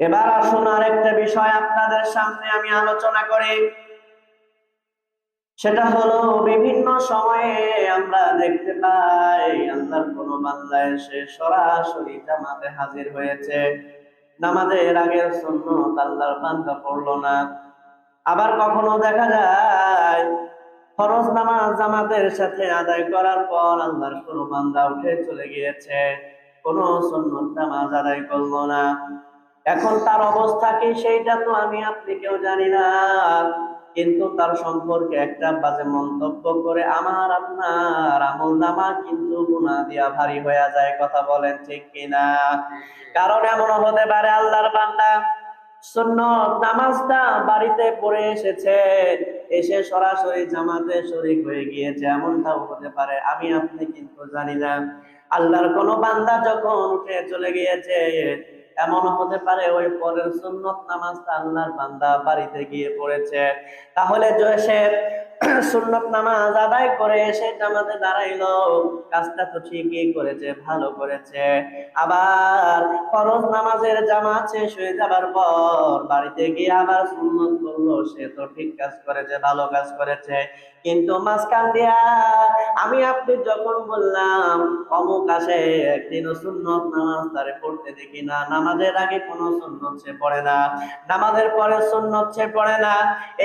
এবার আসুন আরেকটা বিষয় আপনাদের সামনে আমি আলোচনা করি। সেটা হলো, বিভিন্ন সময়ে আমরা দেখতে পাই আল্লাহর কোন বান্দা এসে সরাসরি জামাতে হাজির হয়েছে, নামাজের আগের সুন্নত আল্লাহর বান্দা পড়লো না। আবার কখনো দেখা যায় ফরজ নামাজ জামাতের সাথে আদায় করার পর আল্লাহর কোন বান্দা উঠে চলে গিয়েছে, কোন সুন্নত নামাজ আদায় করলো না। এখন তার অবস্থা কি সেইটা তো আমি আপনি কেউ জানি না, কিন্তু তার সম্পর্কে একটা বাজে মন্তব্য করে আমার আপনার আমলনামা কিন্তু গুনাহ দিয়া ভারী হয়ে যায়। কথা বলেন ঠিক কিনা? কারণ এমন হতে পারে আল্লাহর বান্দা সুন্নত নামাজটা বাড়িতে পড়ে এসেছে, এসে সরাসরি জামাতে শরীক হয়ে গিয়েছে, এমনটাও হতে পারে, আমি আপনি কিন্তু জানি না। আল্লাহর কোন বান্দা যখন উঠে চলে গিয়েছে, এমন হতে পারে ওই পরের সুন্নত নামাজটা আল্লাহর বান্দা বাড়িতে গিয়ে পড়েছে। তাহলে যে সে সুন্নত নামাজ আদায় করে সে জামাতে দাঁড়াইলো, কাজটা তো ঠিকই করেছে, ভালো করেছে। আবার ফরজ নামাজের জামাত শেষ হয়ে যাবার পর বাড়িতে গিয়ে আবার সুন্নত করলো, সে তো ঠিক কাজ করেছে, ভালো কাজ করেছে। কিন্তু মাঝখান দিয়া আমি আপনি যখন বললাম অমুক আসে একদিনও সুন্নত নামাজ তারে পড়তে দেখি না, নামাজের আগে কোনো সুন্নত সে পড়ে না, নামাজের পরে সুন্নত সে পড়ে না,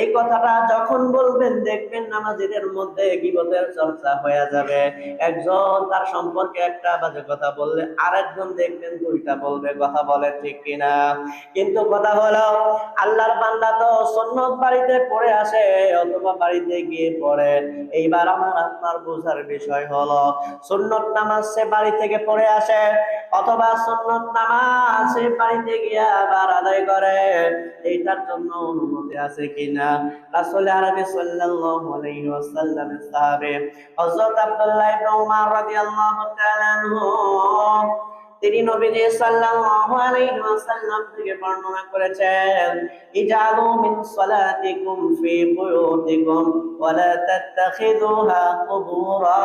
এই কথাটা যখন বলবেন দেখবেন নামাজীদের মধ্যে গীবতের চর্চা হয়ে যাবে। একজন তার সম্পর্কে একটা বাজে কথা বললে আরেকজন দেখবেন দুইটা বলবে। কথা বলে ঠিক কিনা? কিন্তু কথা হলো, আল্লাহর বান্দা তো সুন্নত বাড়িতে পড়ে আসে অথবা বাড়িতে গিয়ে পড়ে। এইবার আমার আপনার বোঝার বিষয় হলো, সুন্নত নামাজ সে বাড়ি থেকে পড়ে আসে অথবা সুন্নত নামাজ সে বাড়িতে গিয়ে আবার আদায় করে, এইটার জন্য অনুমতি আছে কিনা? রাসূল আরবি সাল্লাল্লাহু আলাইহি ওয়াসাল্লামের সাহাবী হযরত আব্দুল্লাহ ইবনে উমর রাদিয়াল্লাহু তাআলা আনহু, তিনি নবীজি সাল্লাল্লাহু আলাইহি ওয়াসাল্লাম থেকে বর্ণনা করেছেন, ইজালু মিন সালাতিকুম ফি বুয়ুতিকুম ওয়া লা তাত্তাখিযুহা কুবুরা।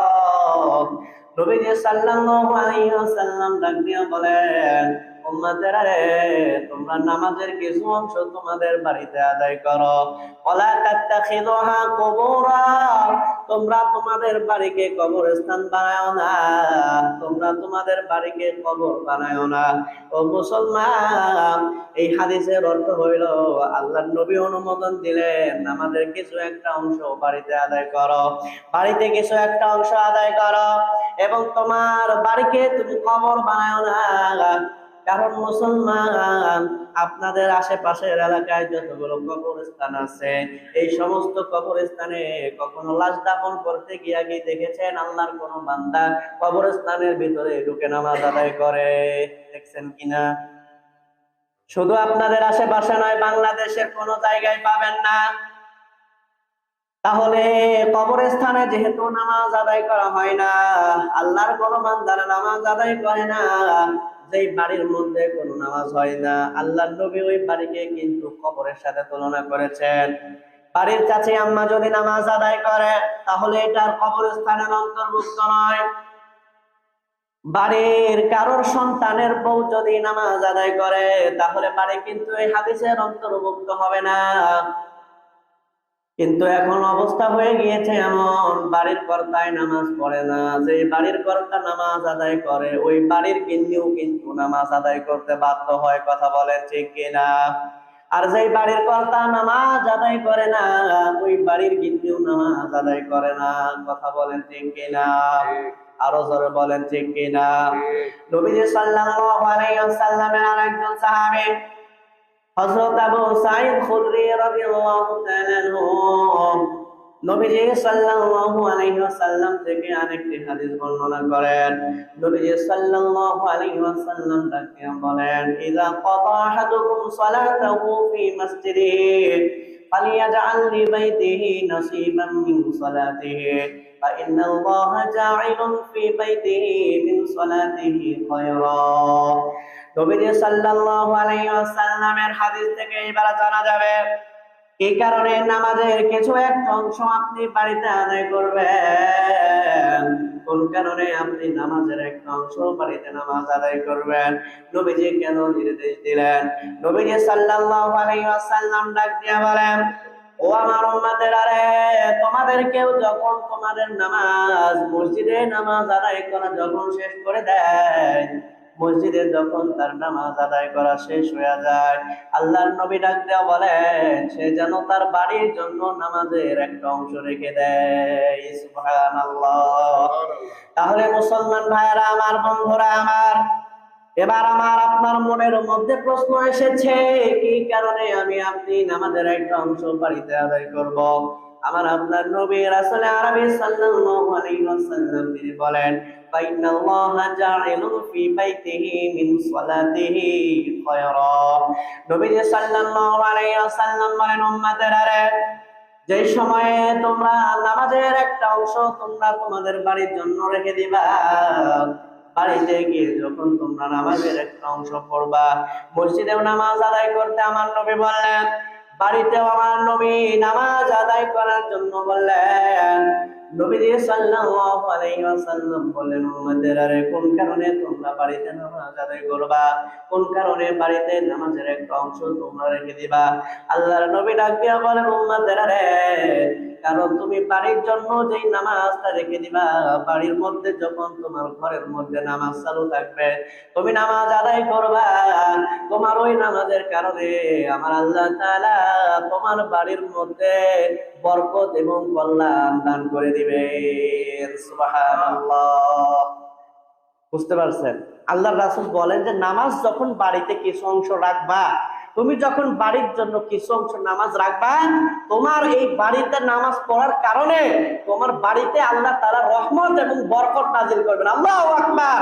নবীজি সাল্লাল্লাহু আলাইহি ওয়াসাল্লাম ডাক দিয়ে বলেন, উম্মতেরা রে, তোমরা নামাজের কিছু অংশ তোমাদের বাড়িতে আদায় করো, ওয়া লা তাত্তাখিযুহা কুবুরা, তোমরা তোমাদের বাড়িকে কবরস্থান বানায়ো না, তোমরা তোমাদের বাড়িকে কবর বানায়ো না। ও মুসলমান, এই হাদিসের অর্থ হইল আল্লাহর নবী অনুমোদন দিলেন আমাদের কিছু একটা অংশ বাড়িতে আদায় করো, বাড়িতে কিছু একটা অংশ আদায় করো, এবং তোমার বাড়িকে তুমি কবর বানায়ো না। কারণ মুসলমান, আপনাদের আশেপাশের এলাকায় যতগুলো কবরস্থান আছে, এই সমস্ত কবরস্থানে কখনো লাশ দাফন করতে গিয়া কি দেখেছেন আল্লাহর কোন বান্দা কবরস্থানের ভিতরে ঢুকে নামাজ আদায় করে? দেখছেন কিনা? শুধু আপনাদের আশেপাশে নয়, বাংলাদেশের কোন জায়গায় পাবেন না। তাহলে কবরস্থানে যেহেতু নামাজ আদায় করা হয় না, আল্লাহর কোন বান্দারা নামাজ আদায় করে না, যেই বাড়ির মধ্যে কোনো নামাজ হয় না, আল্লাহর নবী ওই বাড়িকে কিন্তু কবরের সাথে তুলনা করেছেন। বাড়ির চাচি আম্মা যদি নামাজ আদায় করে তাহলে এটার কবরস্থানের অন্তর্ভুক্ত নয়। বাড়ির কারোর সন্তানের বউ যদি নামাজ আদায় করে তাহলে বাড়ি কিন্তু এই হাদিসের অন্তর্ভুক্ত হবে না। কিন্তু এখন অবস্থা হয়ে গিয়েছে এমন, বাড়ির কর্তায় নামাজ পড়ে না, যে বাড়ির কর্তা নামাজ আদায় করে ওই বাড়ির গিন্নিও কিন্তু নামাজ আদায় করতে বাধ্য হয়। কথা বলেন ঠিক কিনা? আর যেই বাড়ির কর্তা নামাজ আদায় করে না ওই বাড়ির গিন্নিও নামাজ আদায় করে না। কথা বলেন ঠিক কিনা? আরো জোরে বলেন ঠিক কিনা? নবীজি সাল্লাল্লাহু আলাইহি ওয়াসাল্লামের আরেকজন সাহাবী হযরত আবু সাঈদ খুদরি রাদিয়াল্লাহু তাআলা আনহু, নবীজি সাল্লাল্লাহু আলাইহি ওয়াসাল্লাম থেকে আরেকটি হাদিস বর্ণনা করেন। নবীজি সাল্লাল্লাহু আলাইহি ওয়াসাল্লাম তাকে বলেন, ইযা ক্বাতা আহাদুকুম সালাতাহু ফি মাসজিদিহি ফালিয়াজআল লিবাইতিহি নাসীবান মিন সালাতিহি ফাইন্নাল্লাহা জাঈলুন ফি বাইতিহি মিন সালাতিহি খায়রা। নবীজি সাল্লাল্লাহু আলাইহি ওয়াসাল্লামের হাদিস থেকে এবারে জানা যাবে, এই কারণে নামাজের কিছু একটা অংশ আপনি বাড়িতে আদায় করবেন। কোন কারণে আপনি নামাজের একটা অংশ বাড়িতে নামাজ আদায় করবেন? নবীজি কেন নির্দেশ দিলেন? নবীজি সাল্লাল্লাহু আলাইহি ওয়াসাল্লাম ডাক দিয়া বলেন, ও আমার উম্মতেরা রে, তোমাদের কেউ যখন তোমাদের নামাজ মসজিদে নামাজ আদায় করা যখন শেষ করে দেয়, মসজিদে যখন তার নামাজ আদায় করা শেষ হয়ে যায়, আল্লাহর নবী ডাক দেয়া বলেন, সে যেন তার বাড়ির জন্য নামাজের একটা অংশ রেখে দেয়। সুবহানাল্লাহ। তাহলে মুসলমান ভাইয়েরা আমার, বন্ধুরা আমার, এবার আমার আপনার মনের মধ্যে প্রশ্ন এসেছে, কি কারণে আমি আপনি নামাজের একটা অংশ বাড়িতে আদায় করব? আমার আপনার নবী রাসূল আরবি সাল্লাল্লাহু আলাইহি ওয়াসাল্লাম তিনি বলেন, ফাইনাল্লাহা জাইলুন ফি বাইতিহি মিন সালাতিহি খায়রা। নবী সাল্লাল্লাহু আলাইহি ওয়াসাল্লাম বলেন, উম্মতেরা রে, যে সময়ে তোমরা নামাজের একটা অংশ তোমরা তোমাদের বাড়ির জন্য রেখে দিবা, বাড়িতে গিয়ে যখন তোমরা নামাজের একটা অংশ পড়বা, মসজিদেও নামাজ আদায় করতে আমার নবী বললেন, বাড়িতেও আমার নবী নামাজ আদায় করার জন্য বললেন। নবীজি সাল্লাল্লাহু আলাইহি ওয়াসাল্লাম বললেন, উম্মতেরা রে, কোন কারণে তোমরা বাড়িতে নামাজ আদায় করবা? কোন কারণে বাড়িতে নামাজের একটা অংশ তোমরা রেখে দিবা? আল্লাহর নবী ডাক দিয়া বলেন, উম্মতেরা রে, কারণ তুমি বাড়ির জন্য যেই নামাজটা রেখে দিবা, বাড়ির মধ্যে যখন তোমার ঘরের মধ্যে নামাজ চালু থাকবে, তুমি নামাজ আদায় করবা, তোমার ওই নামাজের কারণে আমার আল্লাহ তাআলা তোমার বাড়ির মধ্যে বরকত এবং কল্যাণ দান করে দিবেন। সুবহানাল্লাহ। বুঝতে পারছেন? আল্লাহর রাসূল বলেন যে নামাজ যখন বাড়িতে কিছু অংশ রাখবা, তুমি যখন বাড়ির জন্য কিছু অংশ নামাজ রাখবা, তোমার এই বাড়িতে নামাজ পড়ার কারণে তোমার বাড়িতে আল্লাহ তাআলা রহমত এবং বরকত নাজিল করবেন। আল্লাহু আকবার।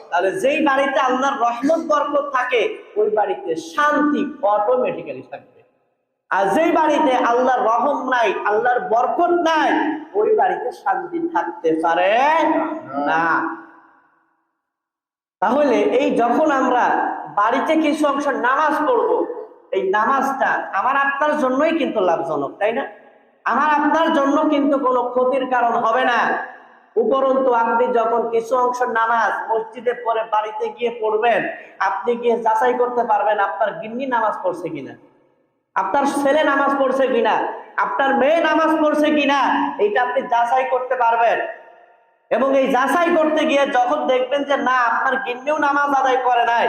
তাহলে যেই বাড়িতে আল্লাহর রহমত বরকত থাকে, ওই বাড়িতে শান্তি অটোমেটিক্যালি থাকবে। আর যেই বাড়িতে আল্লাহর রহম নাই, আল্লাহর বরকত নাই, ওই বাড়িতে শান্তি থাকতে পারে না। তাহলে এই যখন আমরা বাড়িতে কিছু অংশ নামাজ পড়বো, এই নামাজটা আমার আপনার জন্যই কিন্তু লাভজনক, তাই না? আমার আপনার জন্য কিন্তু কোনো ক্ষতির কারণ হবে না। উপরন্তু আপনি যখন কিছু অংশ নামাজ মসজিদে পড়ে বাড়িতে গিয়ে পড়বেন, আপনি গিয়ে যাচাই করতে পারবেন আপনার গিন্নি নামাজ পড়ছে কিনা, আপনার ছেলে নামাজ পড়ছে কিনা, আপনার মেয়ে নামাজ পড়ছে কিনা, এইটা আপনি যাচাই করতে পারবেন। এবং এই যাচাই করতে গিয়ে যখন দেখবেন যে না, আপনার গিন্নিও নামাজ আদায় করে নাই,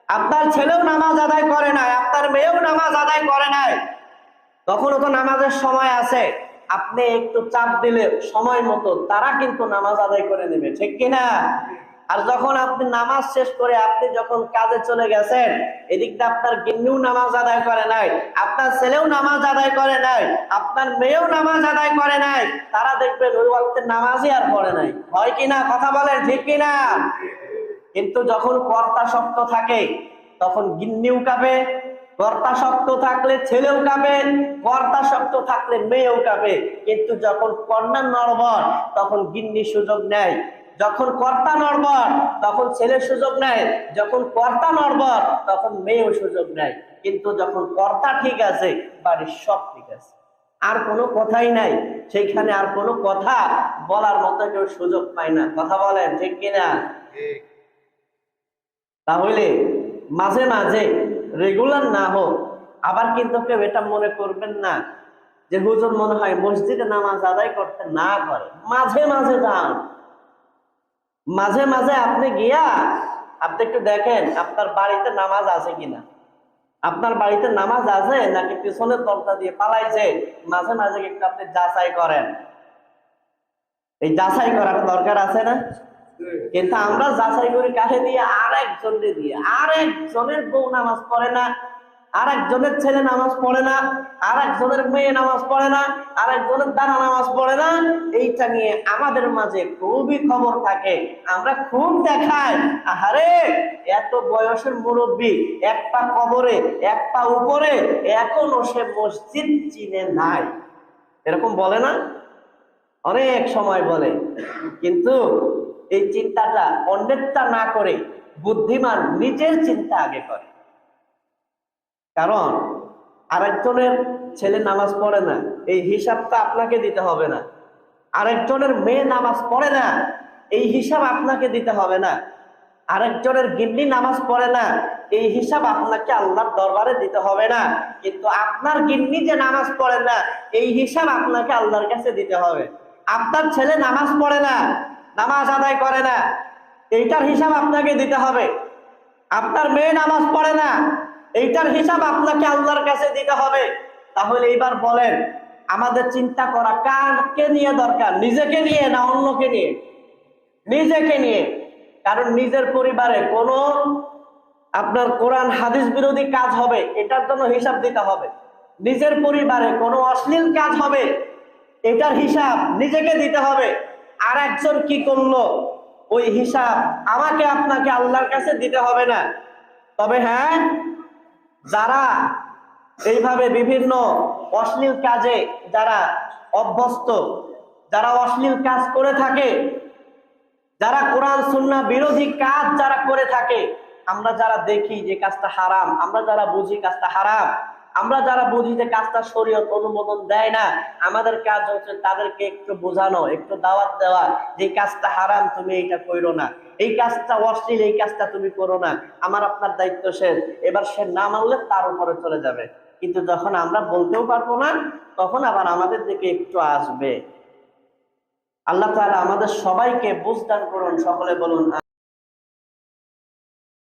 আপনার ছেলেও নামাজ আদায় করে নাই, আপনার মেয়েও নামাজ আদায় করে নাই, তখনও তো নামাজের সময় আছে, আপনি একটু চাপ দিলে সময় মতো তারা কিন্তু নামাজ আদায় করে নেবে, ঠিক কিনা? আর যখন আপনি নামাজ শেষ করে আপনি যখন কাজে চলে গেছেন, এদিকটা আপনার গিন্নিও নামাজ আদায় করে নাই, আপনার ছেলেও নামাজ আদায় করে নাই, আপনার মেয়েও নামাজ আদায় করে নাই, তারা দেখবেন ওই ওয়াক্তে নামাজই আর পড়ে নাই। হয় কিনা? কথা বলেন, ঠিক কিনা? কিন্তু যখন কর্তা শক্ত থাকে তখন গিন্নিও কাঁপে, কর্তা শক্ত থাকলে ছেলেও কাঁপে, কর্তা শক্ত থাকলে মেয়েও কাঁপে। কিন্তু যখন কন্যা নড়বড় তখন গিন্নি সুযোগ নেয়, যখন কর্তা নড়বড় তখন ছেলে সুযোগ নেয়, যখন কর্তা নড়বড় তখন মেয়েও সুযোগ নেয়। কিন্তু যখন কর্তা ঠিক আছে, বাড়ির সব ঠিক আছে, আর কোনো কথাই নাই, সেইখানে আর কোনো কথা বলার মতো কেউ সুযোগ পায় না। কথা বলেন, ঠিক কিনা? তাহলে মাঝে মাঝে রেগুলার না হোক, আবার কিন্তু কেউ এটা মনে করবেন না যে হুজুর মনে হয় মসজিদে নামাজ আদায় করতে না করে। মাঝে মাঝে যান, মাঝে মাঝে আপনি গিয়া আপনি একটু দেখেন আপনার বাড়িতে নামাজ আছে কিনা, আপনার বাড়িতে নামাজ আছে নাকি পিছনের দরজা দিয়ে পালাইছে, মাঝে মাঝে একটু আপনি যাচাই করেন। এই যাচাই করার দরকার আছে না? কিন্তু আমরা যাচাই করি কাকে দিয়ে? আরেকজনের দিয়ে। আরেকজনের বউ নামাজ পড়ে না, আরেকজনের ছেলে নামাজ পড়ে না, আরেকজনের মেয়ে নামাজ পড়ে না, আরেকজনের দাদা নামাজ পড়ে না, এইটা নিয়ে আমাদের মাঝে খুবই খবর থাকে। আমরা খুব দেখাই, আহারে এত বয়সের মুরব্বী, এক পা কবরে এক পা উপরে, এখনো সে মসজিদ চিনে নাই, এরকম বলে না? অনেক সময় বলে। কিন্তু এই চিন্তাটা অন্যেরটা না করে বুদ্ধিমান নিজের চিন্তা আগে করে। কারণ আরেকজনের ছেলে নামাজ পড়ে না, এই হিসাবটা আপনাকে দিতে হবে না। আরেকজনের মেয়ে নামাজ পড়ে না, এই হিসাব আপনাকে দিতে হবে না। আরেকজনের গিন্নি নামাজ পড়ে না, এই হিসাব আপনাকে আল্লাহর দরবারে দিতে হবে না। কিন্তু আপনার গিন্নি যে নামাজ পড়ে না, এই হিসাব আপনাকে আল্লাহর কাছে দিতে হবে। আপনার ছেলে নামাজ পড়ে না, নামাজ আদায় করে না, এইটার হিসাব আপনাকে দিতে হবে। আপনার মেয়ে নামাজ পড়ে না, এইটার হিসাব আপনাকে আল্লাহর কাছে দিতে হবে। তাহলে এইবার বলেন, আমাদের চিন্তা করা কাকে নিয়ে দরকার? নিজেকে নিয়ে না অন্যকে নিয়ে? নিজেকে নিয়ে। কারণ নিজের পরিবারে কোনো আপনার কোরআন হাদিস বিরোধী কাজ হবে, এটার জন্য হিসাব দিতে হবে। নিজের পরিবারে কোনো অশ্লীল কাজ হবে, এটার হিসাব নিজেকে দিতে হবে। আর একজন কি করলো, ওই হিসাব আমাকে আপনাকে আল্লাহর কাছে দিতে হবে না। তবে হ্যাঁ, যারা এইভাবে বিভিন্ন অশ্লীল কাজে যারা অভ্যস্ত, যারা অশ্লীল কাজ করে থাকে, যারা কোরআন সুন্নাহ বিরোধী কাজ যারা করে থাকে, আমরা যারা দেখি যে কাজটা হারাম, আমরা যারা বুঝি কাজটা হারাম, আমরা যারা বুঝি যে কাজটা শরীয়ত অনুমোদন দেয় না, আমাদের কাজ হচ্ছে তাদেরকে একটু বোঝানো, একটু দাওয়াত দেওয়া যে কাজটা হারাম, তুমি এইটা করো না, এই কাজটা অশ্লীল, এই কাজটা তুমি করো না। আমার আপনার দায়িত্ব শেষ। এবার সে না মানলে তার উপরে চলে যাবে। কিন্তু যখন আমরা বলতেও পারবো না, তখন আবার আমাদের দিকে একটু আসবে। আল্লাহ তাআলা আমাদের সবাইকে বুঝ দান করুন। সকলে বলুন